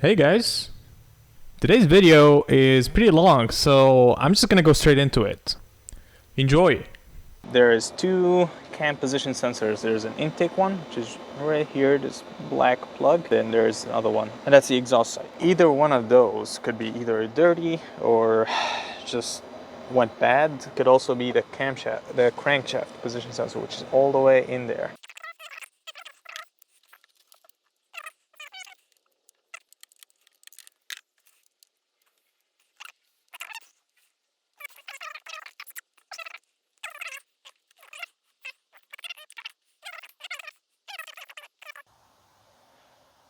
Hey guys, today's video is pretty long, so I'm just gonna go straight into it. Enjoy! There's two cam position sensors. There's an intake one, which is right here, this black plug. Then there's another one, and that's the exhaust side. Either one of those could be either dirty or just went bad. Could also be the camshaft, the crankshaft position sensor, which is all the way in there.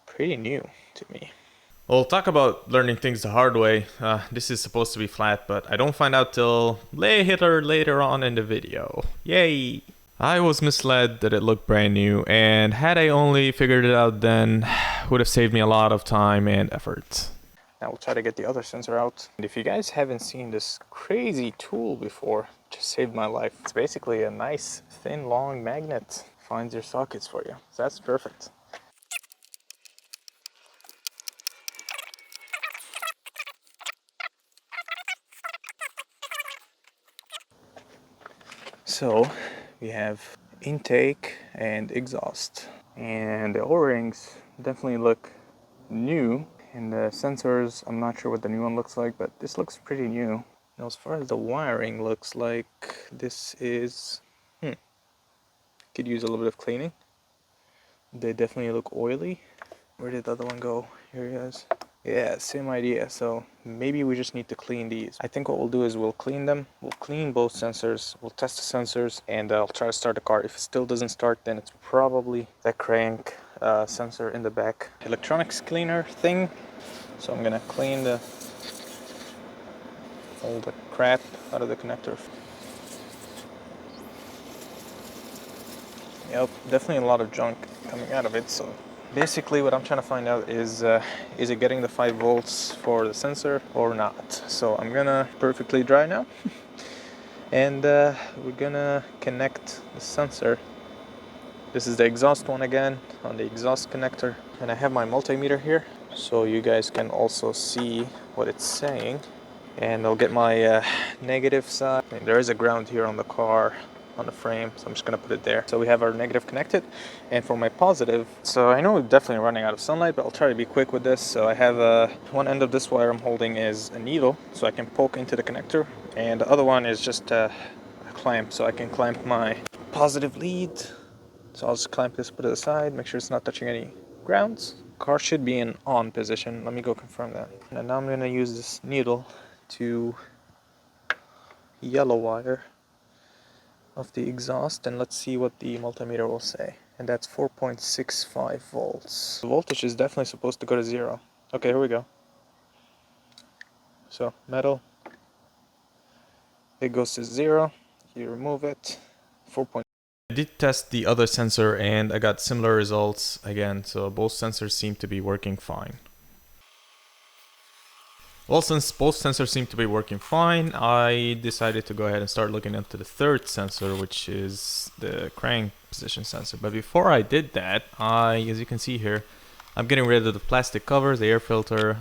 Pretty new to me. We'll talk about learning things the hard way. This is supposed to be flat, but I don't find out till later on in the video. Yay! I was misled that it looked brand new, and had I only figured it out then, would have saved me a lot of time and effort. Now we'll try to get the other sensor out. And if you guys haven't seen this crazy tool before, just saved my life. It's basically a nice, thin, long magnet. Finds your sockets for you. So that's perfect. So we have intake and exhaust, and the O-rings definitely look new, and the sensors, I'm not sure what the new one looks like, but this looks pretty new. Now as far as the wiring looks like, this is could use a little bit of cleaning. They definitely look oily. Where did the other one go? Here he is. Yeah, same idea. So maybe we just need to clean these. I think what we'll do is we'll clean them. We'll clean both sensors. We'll test the sensors, and I'll try to start the car. If it still doesn't start, then it's probably the crank sensor in the back electronics cleaner thing. So I'm gonna clean all the crap out of the connector. Yep, definitely a lot of junk coming out of it. So basically what I'm trying to find out is it getting the 5 volts for the sensor or not. So I'm gonna perfectly dry now and we're gonna connect the sensor. This is the exhaust one again, on the exhaust connector, and I have my multimeter here so you guys can also see what it's saying. And I'll get my negative side. I mean, there is a ground here on the car, on the frame, so I'm just gonna put it there. So we have our negative connected, and for my positive, so I know we're definitely running out of sunlight, but I'll try to be quick with this. So I have one end of this wire I'm holding is a needle, so I can poke into the connector, and the other one is just a clamp, so I can clamp my positive lead. So I'll just clamp this, put it aside, make sure it's not touching any grounds. Car should be in on position. Let me go confirm that. And now I'm gonna use this needle to yellow wire of the exhaust, and let's see what the multimeter will say. And that's 4.65 volts. The voltage is definitely supposed to go to 0. Okay, here we go. So metal, it goes to 0. You remove it. 4. I did test the other sensor and I got similar results again, so both sensors seem to be working fine. Well, since both sensors seem to be working fine, I decided to go ahead and start looking into the third sensor, which is the crank position sensor. But before I did that, as you can see here, I'm getting rid of the plastic covers, the air filter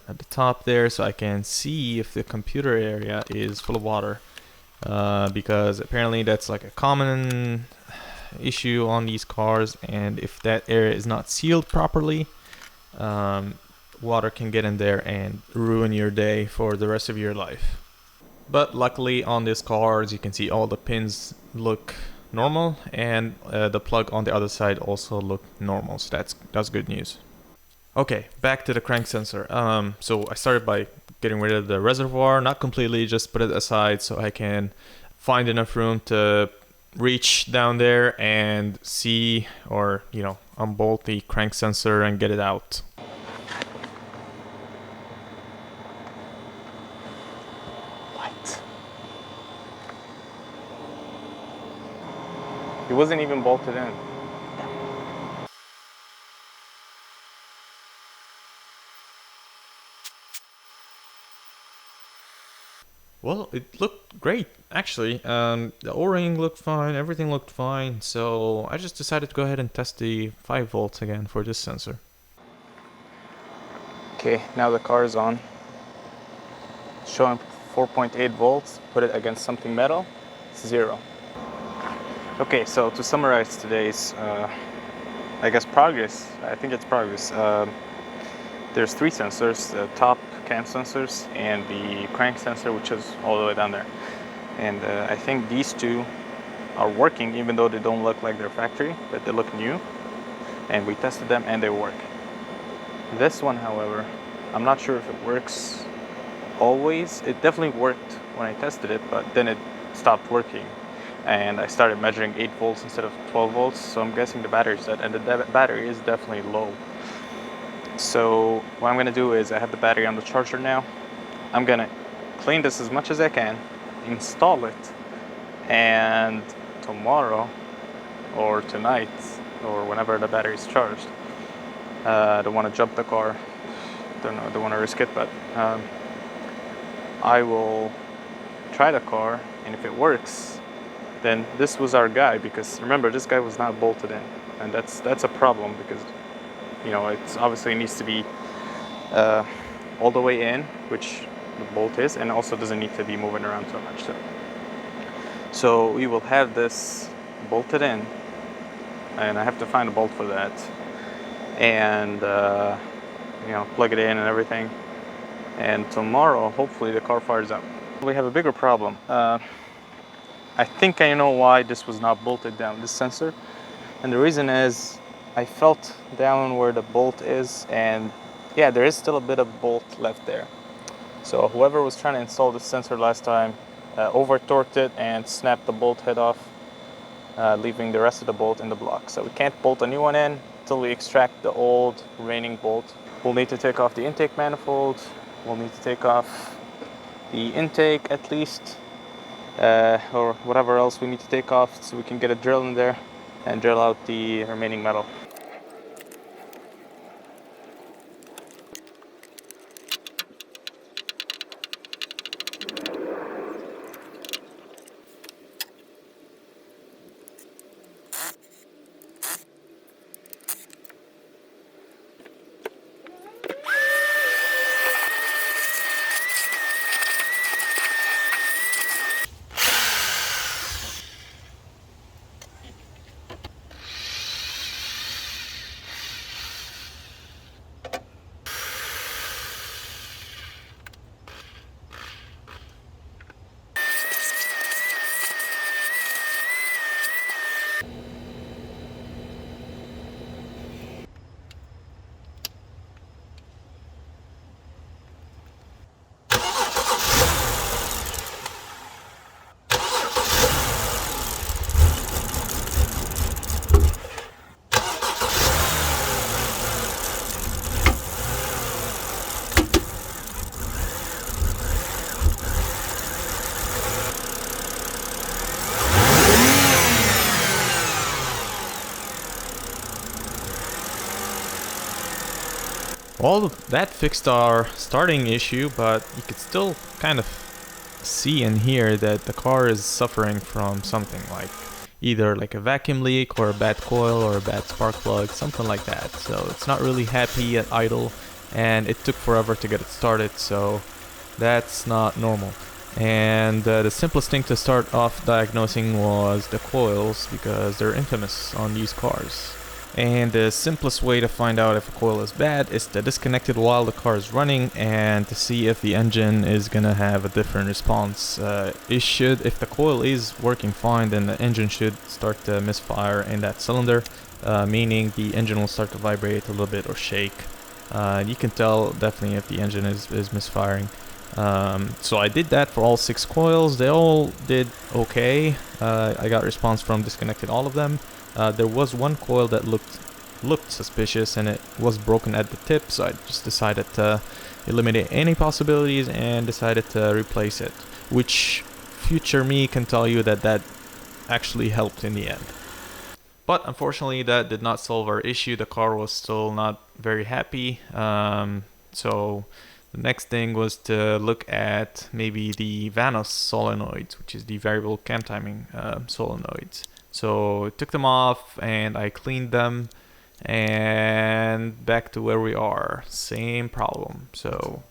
at the top there, so I can see if the computer area is full of water. Because apparently that's like a common issue on these cars, and if that area is not sealed properly, water can get in there and ruin your day for the rest of your life. But luckily on this car, as you can see, all the pins look normal, and the plug on the other side also look normal, so that's good news. Okay, back to the crank sensor. So I started by getting rid of the reservoir, not completely, just put it aside so I can find enough room to reach down there and see, or unbolt the crank sensor and get it out. It wasn't even bolted in. Well, it looked great, actually. The O-ring looked fine, everything looked fine, so I just decided to go ahead and test the 5 volts again for this sensor. Okay, now the car is on. Showing 4.8 volts, put it against something metal, 0. Okay, so to summarize today's, I guess progress, I think it's progress. There's 3 sensors, the top cam sensors and the crank sensor, which is all the way down there. And I think these 2 are working, even though they don't look like they're factory, but they look new. And we tested them and they work. This one, however, I'm not sure if it works always. It definitely worked when I tested it, but then it stopped working. And I started measuring 8 volts instead of 12 volts, so I'm guessing the battery's dead, and the battery is definitely low. So what I'm gonna do is, I have the battery on the charger now. I'm gonna clean this as much as I can, install it, and tomorrow or tonight or whenever the battery is charged, I don't want to jump the car, don't want to risk it, but I will try the car, and if it works, then this was our guy, because remember, this guy was not bolted in, and that's a problem, because you know, it's obviously needs to be all the way in, which the bolt is, and also doesn't need to be moving around so much. So we will have this bolted in, and I have to find a bolt for that, and you know, plug it in and everything. And tomorrow, hopefully, the car fires up. We have a bigger problem. I think I know why this was not bolted down, this sensor, and the reason is I felt down where the bolt is, and yeah, there is still a bit of bolt left there. So whoever was trying to install this sensor last time over torqued it and snapped the bolt head off, leaving the rest of the bolt in the block. So we can't bolt a new one in until we extract the old remaining bolt. We'll need to take off the intake manifold. We'll need to take off the intake at least, or whatever else we need to take off, so we can get a drill in there and drill out the remaining metal. All of that fixed our starting issue, but you could still kind of see and hear that the car is suffering from something, like either like a vacuum leak or a bad coil or a bad spark plug, something like that. So it's not really happy at idle, and it took forever to get it started, so that's not normal. And the simplest thing to start off diagnosing was the coils, because they're infamous on used cars. And the simplest way to find out if a coil is bad is to disconnect it while the car is running and to see if the engine is gonna have a different response. If the coil is working fine, then the engine should start to misfire in that cylinder, meaning the engine will start to vibrate a little bit or shake. You can tell definitely if the engine is misfiring. So I did that for all 6 coils. They all did okay. I got response from disconnected all of them. There was one coil that looked suspicious, and it was broken at the tip, so I just decided to eliminate any possibilities and decided to replace it, which future me can tell you that actually helped in the end. But unfortunately, that did not solve our issue. The car was still not very happy, so the next thing was to look at maybe the Vanos Solenoids, which is the variable cam timing solenoids. So I took them off and I cleaned them, and back to where we are. Same problem. So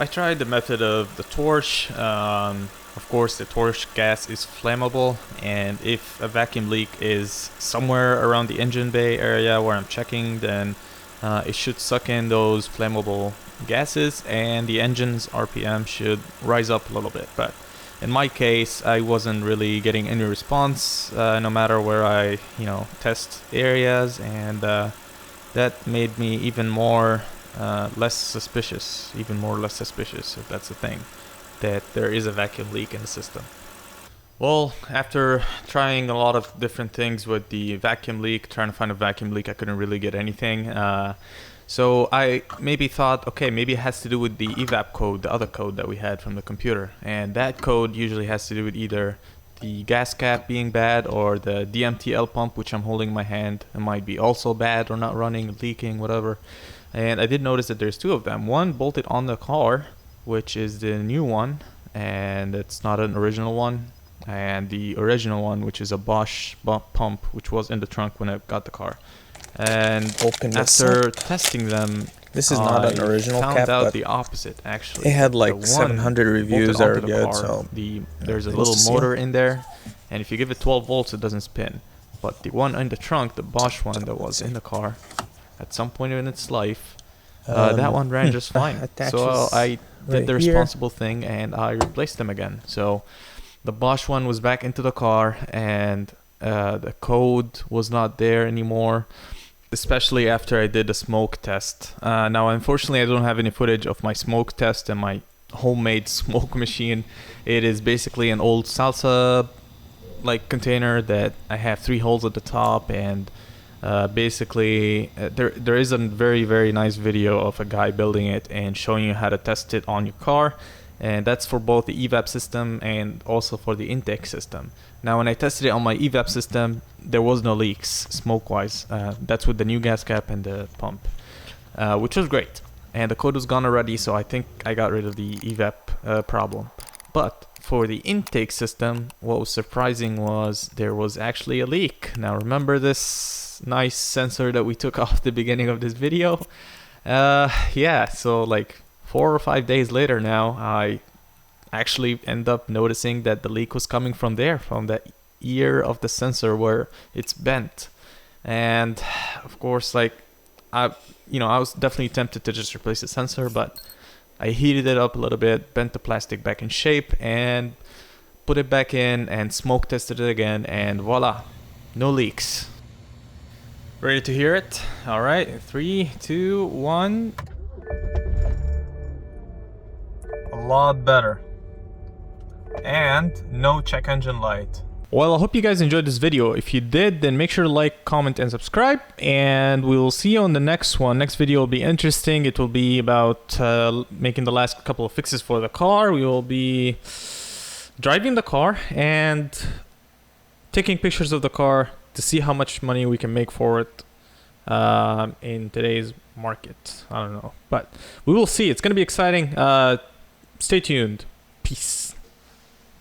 I tried the method of the torch. Of course, the torch gas is flammable, and if a vacuum leak is somewhere around the engine bay area where I'm checking, then it should suck in those flammable gases, and the engine's RPM should rise up a little bit. But in my case, I wasn't really getting any response, no matter where I, test areas, and that made me even more less suspicious, if that's the thing, that there is a vacuum leak in the system. Well, after trying a lot of different things with the vacuum leak, trying to find a vacuum leak, I couldn't really get anything. So I maybe thought, okay, maybe it has to do with the evap code, the other code that we had from the computer. And that code usually has to do with either the gas cap being bad or the DMTL pump, which I'm holding in my hand. It might be also bad or not running, leaking, whatever. And I did notice that there's two of them. One bolted on the car, which is the new one, and it's not an original one. And the original one, which is a Bosch pump, which was in the trunk when I got the car. And after testing them, this is not an original cap, found out but the opposite, actually. it had like 700 reviews that are good, so there's a little motor in there, and if you give it 12 volts, it doesn't spin. But the one in the trunk, the Bosch one that was in the car, at some point in its life, that one ran just fine. So I did the responsible thing, and I replaced them again. So the Bosch one was back into the car, and the code was not there anymore, especially after I did the smoke test. Now, unfortunately, I don't have any footage of my smoke test and my homemade smoke machine. It is basically an old salsa container that I have 3 holes at the top, and basically there is a very, very nice video of a guy building it and showing you how to test it on your car. And that's for both the evap system and also for the intake system. Now, when I tested it on my evap system, there was no leaks smoke-wise. That's with the new gas cap and the pump, which was great. And the code was gone already, so I think I got rid of the evap problem. But for the intake system, what was surprising was there was actually a leak. Now, remember this nice sensor that we took off the beginning of this video? Yeah, so 4 or 5 days later now, I actually end up noticing that the leak was coming from there, from the ear of the sensor where it's bent. And of course, I was definitely tempted to just replace the sensor, but I heated it up a little bit, bent the plastic back in shape, and put it back in and smoke tested it again, and voila, no leaks. Ready to hear it? All right, 3, 2, 1. A lot better. And no check engine light. Well, I hope you guys enjoyed this video. If you did, then make sure to like, comment, and subscribe. And we will see you on the next one. Next video will be interesting. It will be about making the last couple of fixes for the car. We will be driving the car and taking pictures of the car to see how much money we can make for it in today's market. I don't know, but we will see. It's going to be exciting. Stay tuned. Peace.